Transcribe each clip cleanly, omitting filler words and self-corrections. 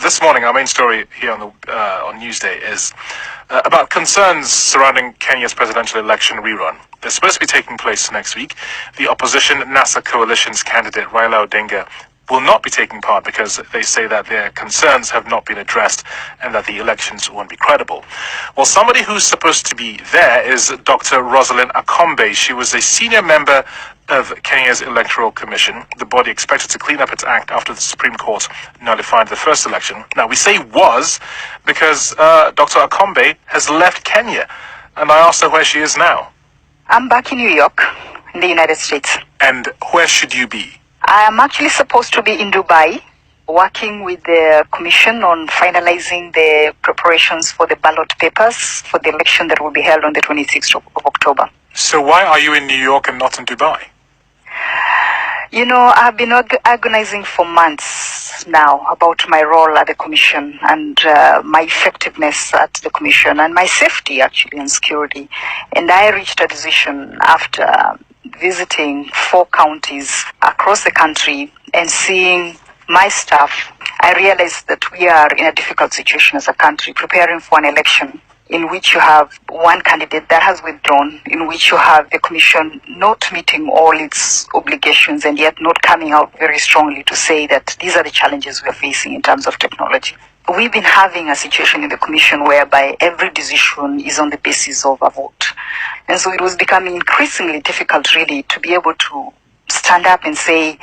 this morning, our main story here on Newsday is about concerns surrounding Kenya's presidential election rerun. They're supposed to be taking place next week. The opposition NASA coalition's candidate, Raila Odinga, will not be taking part because they say that their concerns have not been addressed and that the elections won't be credible. Well, somebody who's supposed to be there is Dr. Roselyn Akombe. She was a senior member of Kenya's Electoral Commission, the body expected to clean up its act after the Supreme Court nullified the first election. Now, we say was because Dr. Akombe has left Kenya, and I asked her where she is now. I'm back in New York, in the United States. And where should you be? I am actually supposed to be in Dubai, working with the Commission on finalizing the preparations for the ballot papers for the election that will be held on the 26th of October. So why are you in New York and not in Dubai? You know, I've been agonizing for months now about my role at the Commission and my effectiveness at the Commission and my safety, actually, and security. And I reached a decision after visiting 4 counties across the country and seeing my staff. I realized that we are in a difficult situation as a country, preparing for an election in which you have one candidate that has withdrawn, in which you have the Commission not meeting all its obligations and yet not coming out very strongly to say that these are the challenges we are facing in terms of technology. We've been having a situation in the Commission whereby every decision is on the basis of a vote. And so it was becoming increasingly difficult, really, to be able to stand up and say,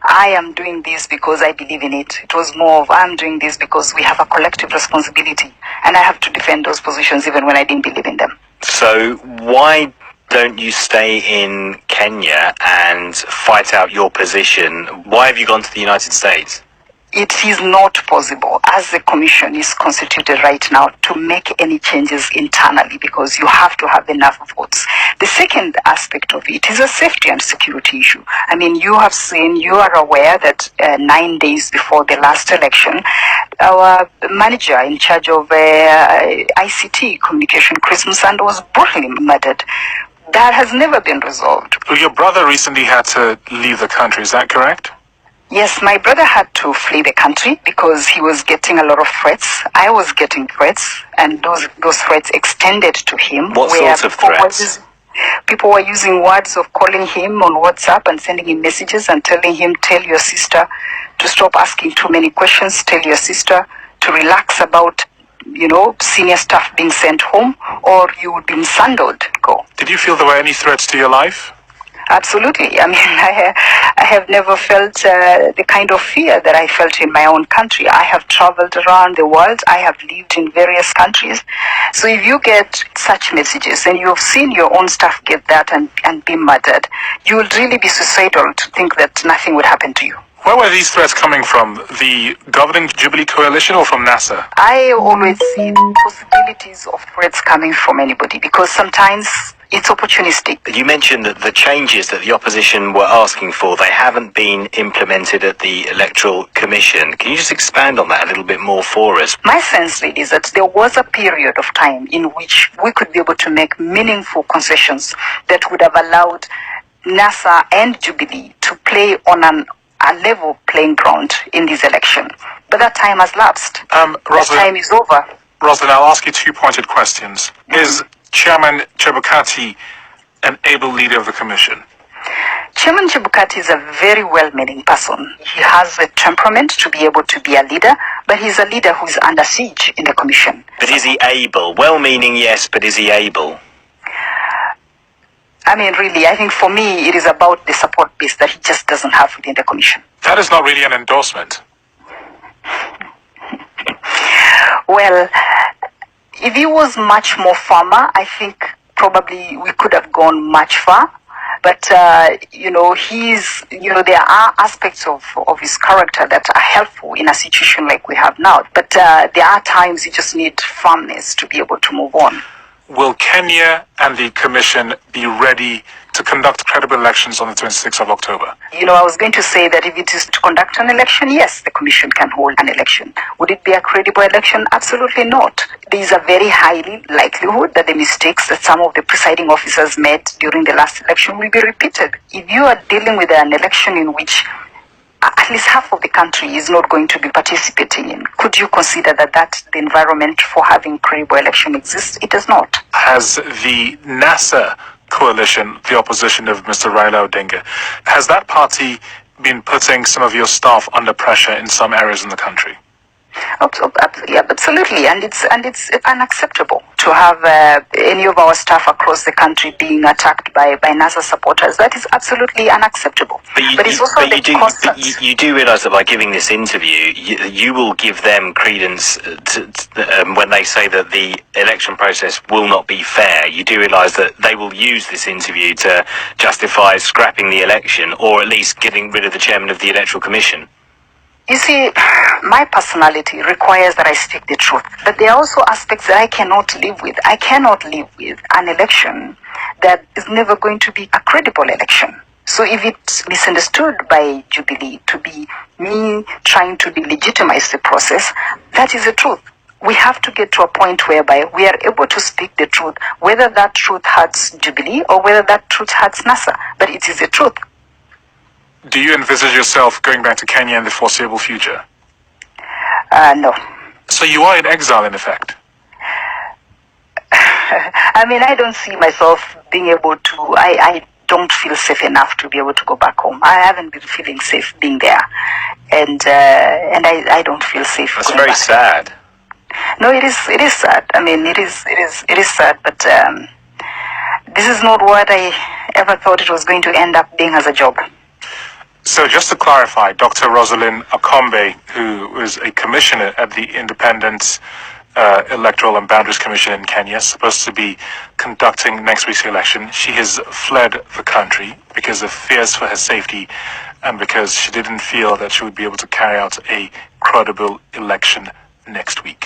I am doing this because I believe in it. It was more of, I'm doing this because we have a collective responsibility. And I have to defend those positions even when I didn't believe in them. So why don't you stay in Kenya and fight out your position? Why have you gone to the United States? It is not possible, as the Commission is constituted right now, to make any changes internally because you have to have enough votes. The second aspect of it is a safety and security issue. I mean, you are aware that 9 days before the last election, our manager in charge of ICT communication, Chris Musando, was brutally murdered. That has never been resolved. Well, your brother recently had to leave the country, is that correct? Yes, my brother had to flee the country because he was getting a lot of threats. I was getting threats, and those threats extended to him. What sorts of threats? People were using words of calling him on WhatsApp and sending him messages and telling him, tell your sister to stop asking too many questions, tell your sister to relax about, senior staff being sent home, or you would be sandaled. Go. Did you feel there were any threats to your life? Absolutely. I mean, I have never felt the kind of fear that I felt in my own country. I have traveled around the world. I have lived in various countries. So if you get such messages and you've seen your own staff get that and be murdered, you will really be suicidal to think that nothing would happen to you. Where were these threats coming from? The governing Jubilee coalition or from NASA? I always see possibilities of threats coming from anybody because sometimes it's opportunistic. You mentioned that the changes that the opposition were asking for, they haven't been implemented at the Electoral Commission. Can you just expand on that a little bit more for us? My sense, really, is that there was a period of time in which we could be able to make meaningful concessions that would have allowed NASA and Jubilee to play on a level playing ground in this election. But that time has lapsed. That time is over. Roselyn, I'll ask you 2 pointed questions. Is Chairman Chebukati an able leader of the Commission? Chairman Chebukati is a very well-meaning person. He has the temperament to be able to be a leader, but he's a leader who is under siege in the Commission. But is he able? Well-meaning, yes, but is he able? I mean, really, I think for me, it is about the support base that he just doesn't have within the Commission. That is not really an endorsement. Well, if he was much more firmer, I think probably we could have gone much far. But, there are aspects of his character that are helpful in a situation like we have now. But there are times you just need firmness to be able to move on. Will Kenya and the Commission be ready to conduct credible elections on the 26th of October? I was going to say that if it is to conduct an election, yes, the Commission can hold an election. Would it be a credible election? Absolutely not. There is a very high likelihood that the mistakes that some of the presiding officers made during the last election will be repeated. If you are dealing with an election in which at least half of the country is not going to be participating in. Could you consider that the environment for having credible election exists? It does not. Has the NASA coalition, the opposition of Mr. Raila Odinga, has that party been putting some of your staff under pressure in some areas in the country? Yeah, absolutely, and it's unacceptable to have any of our staff across the country being attacked by NASA supporters. That is absolutely unacceptable. You do realise that by giving this interview, you will give them credence when they say that the election process will not be fair. You do realise that they will use this interview to justify scrapping the election, or at least getting rid of the chairman of the Electoral Commission. You see, my personality requires that I speak the truth. But there are also aspects that I cannot live with. I cannot live with an election that is never going to be a credible election. So if it's misunderstood by Jubilee to be me trying to delegitimize the process, that is the truth. We have to get to a point whereby we are able to speak the truth, whether that truth hurts Jubilee or whether that truth hurts NASA. But it is the truth. Do you envisage yourself going back to Kenya in the foreseeable future? No. So you are in exile, in effect? I mean, I don't see myself being able to... I don't feel safe enough to be able to go back home. I haven't been feeling safe being there. And I don't feel safe. That's very sad. No, it is sad. I mean, it is sad, but this is not what I ever thought it was going to end up being as a job. So just to clarify, Dr. Roselyn Akombe, who is a commissioner at the Independent Electoral and Boundaries Commission in Kenya, supposed to be conducting next week's election, she has fled the country because of fears for her safety and because she didn't feel that she would be able to carry out a credible election next week.